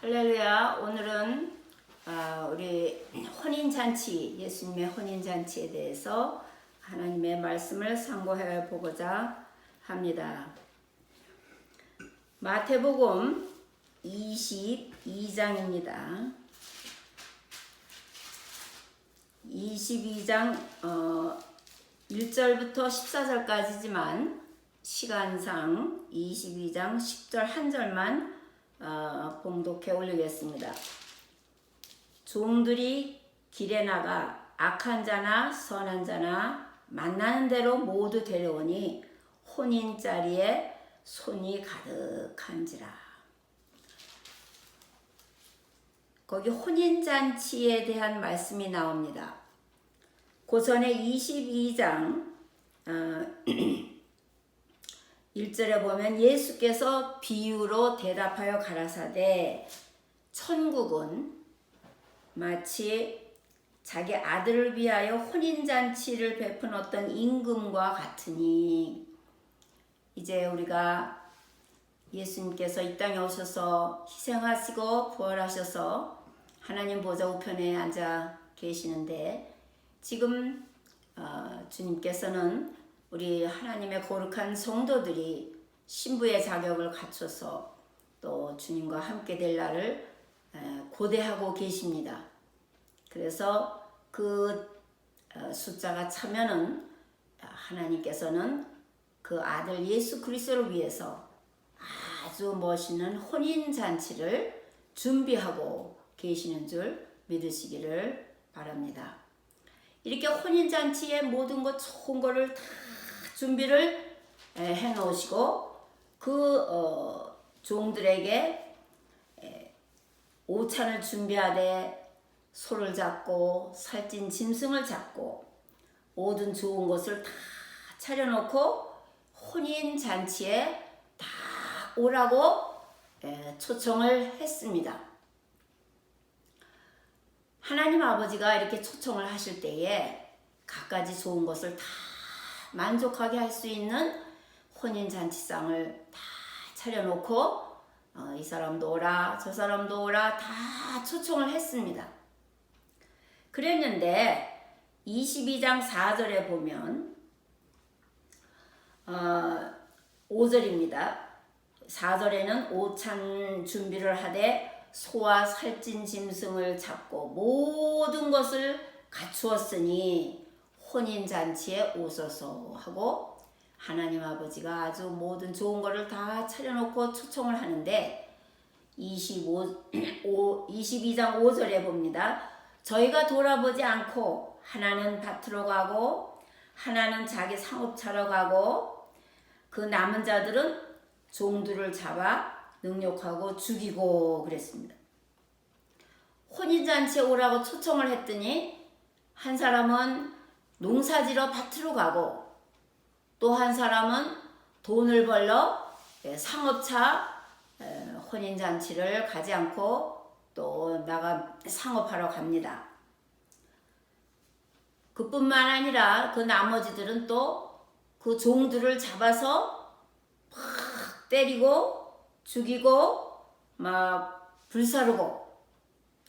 할렐루야. 오늘은 우리 혼인잔치, 예수님의 혼인잔치에 대해서 하나님의 말씀을 상고해 보고자 합니다. 마태복음 22장입니다. 22장 1절부터 14절까지지만 시간상 22장 10절 한 절만 봉독해 올리겠습니다. 종들이 길에 나가 악한 자나 선한 자나 만나는 대로 모두 데려오니 혼인자리에 손이 가득한지라. 거기 혼인잔치에 대한 말씀이 나옵니다. 고전의 22장 1절에 보면 예수께서 비유로 대답하여 가라사대 천국은 마치 자기 아들을 위하여 혼인잔치를 베푼 어떤 임금과 같으니, 이제 우리가 예수님께서 이 땅에 오셔서 희생하시고 부활하셔서 하나님 보좌 우편에 앉아 계시는데, 지금 주님께서는 우리 하나님의 거룩한 성도들이 신부의 자격을 갖춰서 또 주님과 함께 될 날을 고대하고 계십니다. 그래서 그 숫자가 차면은 하나님께서는 그 아들 예수 그리스도를 위해서 아주 멋있는 혼인잔치를 준비하고 계시는 줄 믿으시기를 바랍니다. 이렇게 혼인잔치에 모든 것 좋은 거를 다 준비를 해 놓으시고 그 종들에게 오찬을 준비하되 소를 잡고 살찐 짐승을 잡고 모든 좋은 것을 다 차려놓고 혼인잔치에 다 오라고 초청을 했습니다. 하나님 아버지가 이렇게 초청을 하실 때에 갖가지 좋은 것을 다 만족하게 할 수 있는 혼인잔치상을 다 차려놓고 이 사람도 오라 저 사람도 오라 다 초청을 했습니다. 그랬는데 22장 4절에 보면 5절입니다. 4절에는 오찬 준비를 하되 소와 살찐 짐승을 잡고 모든 것을 갖추었으니 혼인잔치에 오소서 하고 하나님 아버지가 아주 모든 좋은 거를 다 차려놓고 초청을 하는데 22장 5절에 봅니다. 저희가 돌아보지 않고 하나는 밭으로 가고 하나는 자기 상업차로 가고 그 남은 자들은 종들을 잡아 능욕하고 죽이고 그랬습니다. 혼인잔치에 오라고 초청을 했더니 한 사람은 농사지러 밭으로 가고 또 한 사람은 돈을 벌러 상업차 혼인잔치를 가지 않고 또 나가 상업하러 갑니다. 그뿐만 아니라 그 나머지들은 또 그 종들을 잡아서 막 때리고 죽이고 막 불사르고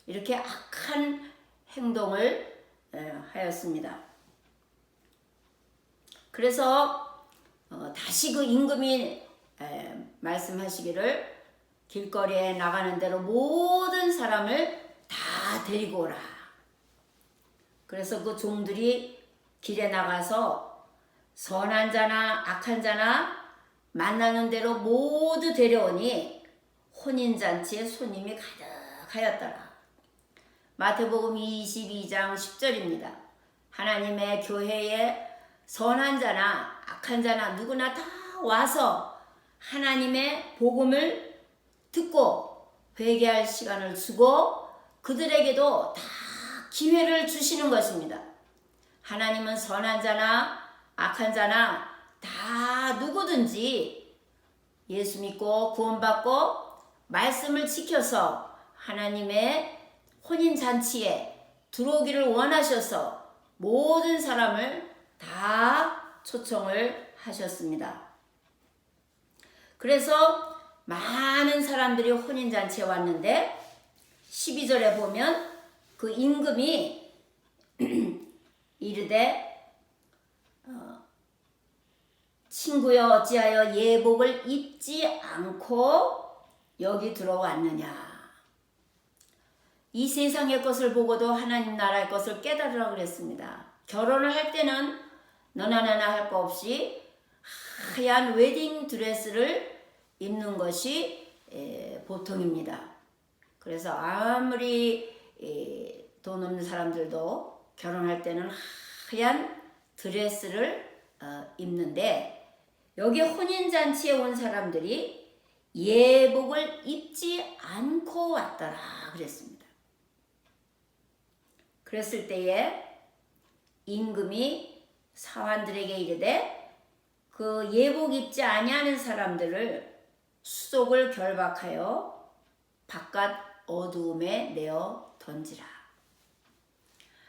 이렇게 악한 행동을 하였습니다. 그래서 다시 그 임금이 말씀하시기를 길거리에 나가는 대로 모든 사람을 다 데리고 오라. 그래서 그 종들이 길에 나가서 선한 자나 악한 자나 만나는 대로 모두 데려오니 혼인잔치에 손님이 가득하였더라. 마태복음 22장 10절입니다. 하나님의 교회에 선한 자나 악한 자나 누구나 다 와서 하나님의 복음을 듣고 회개할 시간을 주고 그들에게도 다 기회를 주시는 것입니다. 하나님은 선한 자나 악한 자나 다 누구든지 예수 믿고 구원받고 말씀을 지켜서 하나님의 혼인잔치에 들어오기를 원하셔서 모든 사람을 다 초청을 하셨습니다. 그래서 많은 사람들이 혼인잔치에 왔는데 12절에 보면 그 임금이 이르되 친구여 어찌하여 예복을 입지 않고 여기 들어왔느냐. 이 세상의 것을 보고도 하나님 나라의 것을 깨달으라 그랬습니다. 결혼을 할 때는 너나 나나 할 거 없이 하얀 웨딩 드레스를 입는 것이 보통입니다. 그래서 아무리 돈 없는 사람들도 결혼할 때는 하얀 드레스를 입는데, 여기 혼인잔치에 온 사람들이 예복을 입지 않고 왔더라 그랬습니다. 그랬을 때에 임금이 사환들에게 이르되 그 예복 입지 아니하는 사람들을 수족을 결박하여 바깥 어두움에 내어 던지라.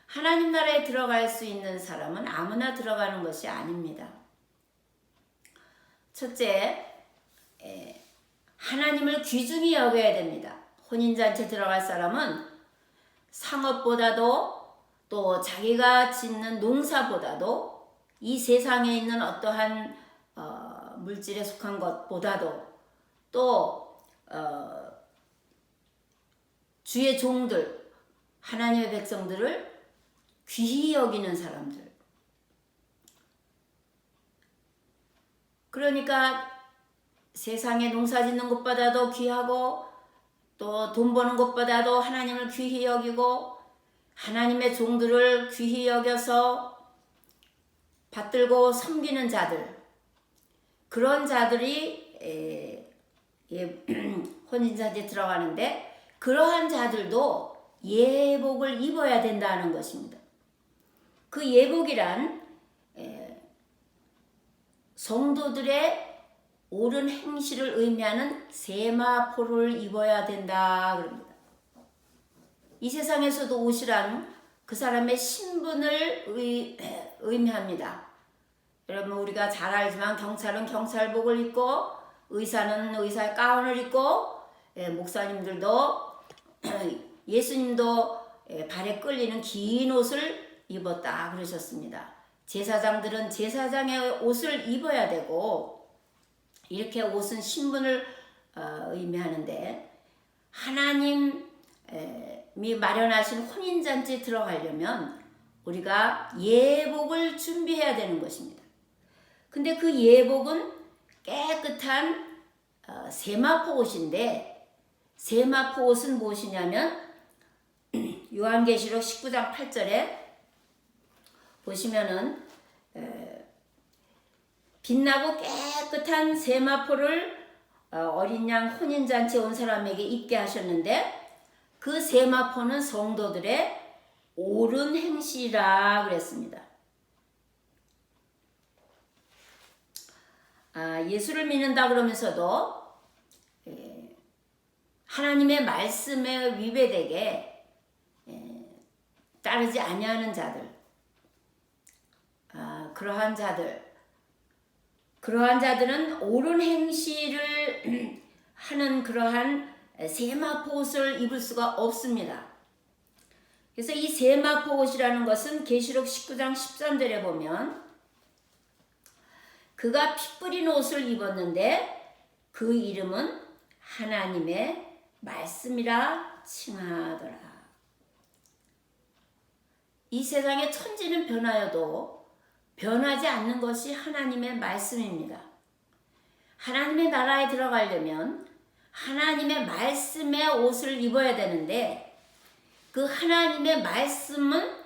하나님 나라에 들어갈 수 있는 사람은 아무나 들어가는 것이 아닙니다. 첫째, 하나님을 귀중히 여겨야 됩니다. 혼인잔치에 들어갈 사람은 상업보다도 또 자기가 짓는 농사보다도 이 세상에 있는 어떠한 물질에 속한 것보다도 또 주의 종들, 하나님의 백성들을 귀히 여기는 사람들. 그러니까 세상에 농사 짓는 것보다도 귀하고 또 돈 버는 것보다도 하나님을 귀히 여기고 하나님의 종들을 귀히 여겨서 받들고 섬기는 자들, 그런 자들이 혼인잔치에 들어가는데, 그러한 자들도 예복을 입어야 된다는 것입니다. 그 예복이란 성도들의 옳은 행실을 의미하는 세마포를 입어야 된다 그럽니다. 이 세상에서도 옷이란 그 사람의 신분을 의미합니다. 여러분, 우리가 잘 알지만 경찰은 경찰복을 입고 의사는 의사의 가운을 입고 목사님들도 예수님도 발에 끌리는 긴 옷을 입었다 그러셨습니다. 제사장들은 제사장의 옷을 입어야 되고, 이렇게 옷은 신분을 의미하는데, 하나님이 마련하신 혼인잔치에 들어가려면 우리가 예복을 준비해야 되는 것입니다. 근데 그 예복은 깨끗한 세마포 옷인데, 세마포 옷은 무엇이냐면 요한계시록 19장 8절에 보시면은 빛나고 깨끗한 세마포를 어린 양 혼인잔치에 온 사람에게 입게 하셨는데, 그 세마포는 성도들의 옳은 행실이라 그랬습니다. 예수를 믿는다 그러면서도 하나님의 말씀에 위배되게 따르지 아니하는 자들, 그러한 자들은 옳은 행실을 하는 그러한 세마포 옷을 입을 수가 없습니다. 그래서 이 세마포 옷이라는 것은 계시록 19장 13절에 보면 그가 피 뿌린 옷을 입었는데 그 이름은 하나님의 말씀이라 칭하더라. 이 세상의 천지는 변하여도 변하지 않는 것이 하나님의 말씀입니다. 하나님의 나라에 들어가려면 하나님의 말씀의 옷을 입어야 되는데, 그 하나님의 말씀은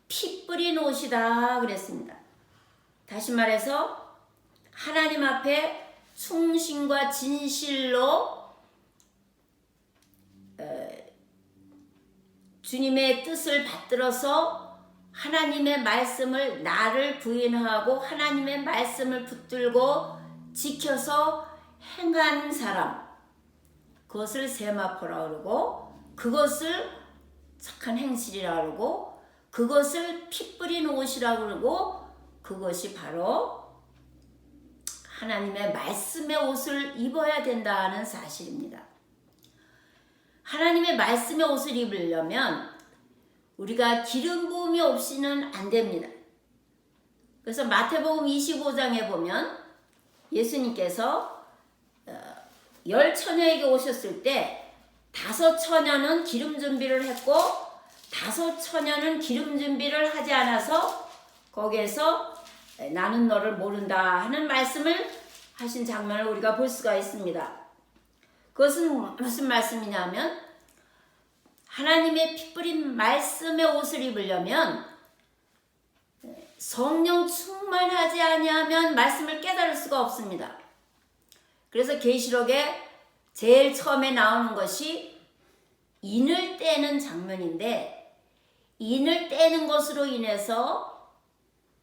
피 뿌린 옷이다 그랬습니다. 다시 말해서 하나님 앞에 충신과 진실로 주님의 뜻을 받들어서 하나님의 말씀을 나를 부인하고 하나님의 말씀을 붙들고 지켜서 행한 사람, 그것을 세마포라 그러고, 그것을 착한 행실이라 그러고, 그것을 피 뿌린 옷이라 그러고, 그것이 바로 하나님의 말씀의 옷을 입어야 된다는 사실입니다. 하나님의 말씀의 옷을 입으려면 우리가 기름 부음이 없이는 안 됩니다. 그래서 마태복음 25장에 보면 예수님께서 10처녀에게 오셨을 때 5처녀는 기름 준비를 했고 5처녀는 기름 준비를 하지 않아서 거기에서 나는 너를 모른다 하는 말씀을 하신 장면을 우리가 볼 수가 있습니다. 그것은 무슨 말씀이냐면 하나님의 피 뿌린 말씀의 옷을 입으려면 성령 충만하지 아니하면 말씀을 깨달을 수가 없습니다. 그래서 계시록에 제일 처음에 나오는 것이 인을 떼는 장면인데 인을 떼는 것으로 인해서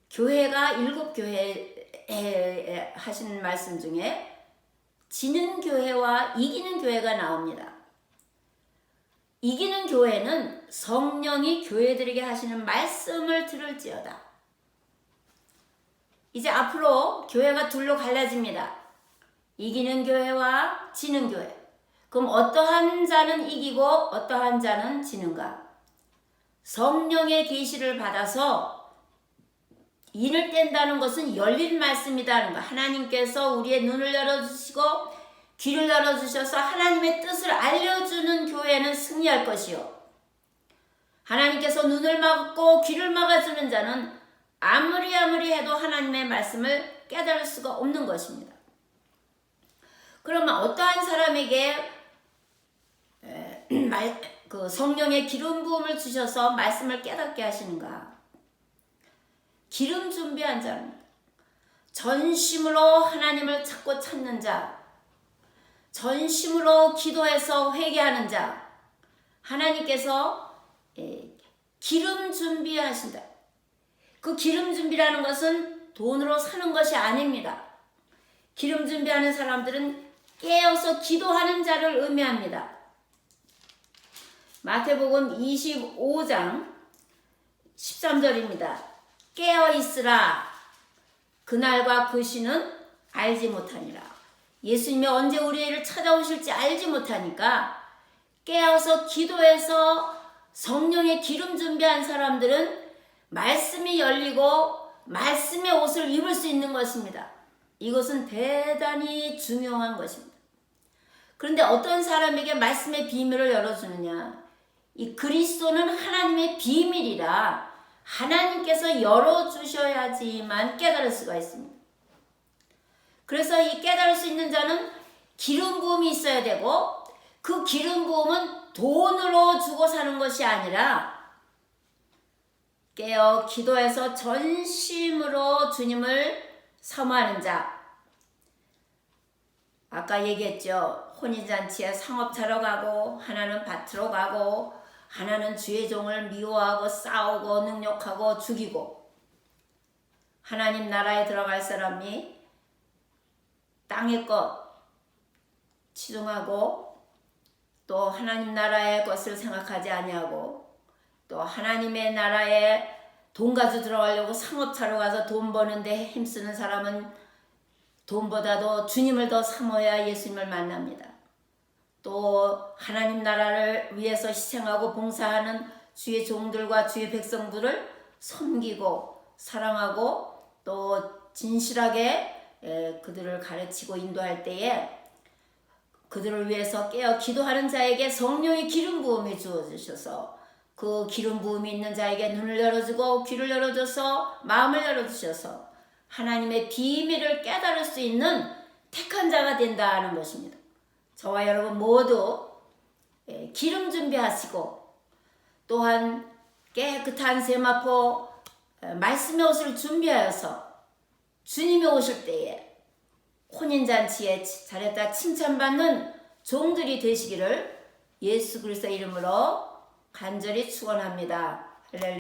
교회가 7교회 하신 말씀 중에 지는 교회와 이기는 교회가 나옵니다. 이기는 교회는 성령이 교회들에게 하시는 말씀을 들을지어다. 이제 앞으로 교회가 둘로 갈라집니다. 이기는 교회와 지는 교회. 그럼 어떠한 자는 이기고 어떠한 자는 지는가? 성령의 계시를 받아서 인을 뗀다는 것은 열린 말씀이라는 거. 하나님께서 우리의 눈을 열어주시고 귀를 열어주셔서 하나님의 뜻을 알려주는 교회는 승리할 것이요. 하나님께서 눈을 막고 귀를 막아주는 자는 아무리 해도 하나님의 말씀을 깨달을 수가 없는 것입니다. 그러면 어떠한 사람에게 그 성령의 기름 부음을 주셔서 말씀을 깨닫게 하시는가? 기름 준비한 자는 전심으로 하나님을 찾는 자, 전심으로 기도해서 회개하는 자, 하나님께서 기름 준비하신다. 그 기름 준비라는 것은 돈으로 사는 것이 아닙니다. 기름 준비하는 사람들은 깨어서 기도하는 자를 의미합니다. 마태복음 25장 13절입니다. 깨어 있으라. 그날과 그 시는 알지 못하니라. 예수님이 언제 우리를 찾아오실지 알지 못하니까 깨어서 기도해서 성령의 기름 준비한 사람들은 말씀이 열리고 말씀의 옷을 입을 수 있는 것입니다. 이것은 대단히 중요한 것입니다. 그런데 어떤 사람에게 말씀의 비밀을 열어주느냐? 이 그리스도는 하나님의 비밀이라 하나님께서 열어주셔야지만 깨달을 수가 있습니다. 그래서 이 깨달을 수 있는 자는 기름 부음이 있어야 되고 그 기름 부음은 돈으로 주고 사는 것이 아니라 깨어 기도해서 전심으로 주님을 사모하는 자. 아까 얘기했죠. 혼인잔치에 상업 차러 가고 하나는 밭으로 가고 하나는 주의 종을 미워하고 싸우고 능욕하고 죽이고 하나님 나라에 들어갈 사람이 땅의 것 치중하고 또 하나님 나라의 것을 생각하지 아니하고 또 하나님의 나라에 돈 가지고 들어가려고 상업차로 가서 돈 버는데 힘쓰는 사람은 돈보다도 주님을 더 사모해야 예수님을 만납니다. 또 하나님 나라를 위해서 희생하고 봉사하는 주의 종들과 주의 백성들을 섬기고 사랑하고 또 진실하게 그들을 가르치고 인도할 때에 그들을 위해서 깨어 기도하는 자에게 성령의 기름 부음이 주어주셔서 그 기름 부음이 있는 자에게 눈을 열어주고 귀를 열어줘서 마음을 열어주셔서 하나님의 비밀을 깨달을 수 있는 택한 자가 된다는 것입니다. 저와 여러분 모두 기름 준비하시고 또한 깨끗한 세마포 말씀의 옷을 준비하여서 주님이 오실 때에 혼인잔치에 잘했다 칭찬받는 종들이 되시기를 예수 그리스도의 이름으로 간절히 축원합니다. 할렐루야.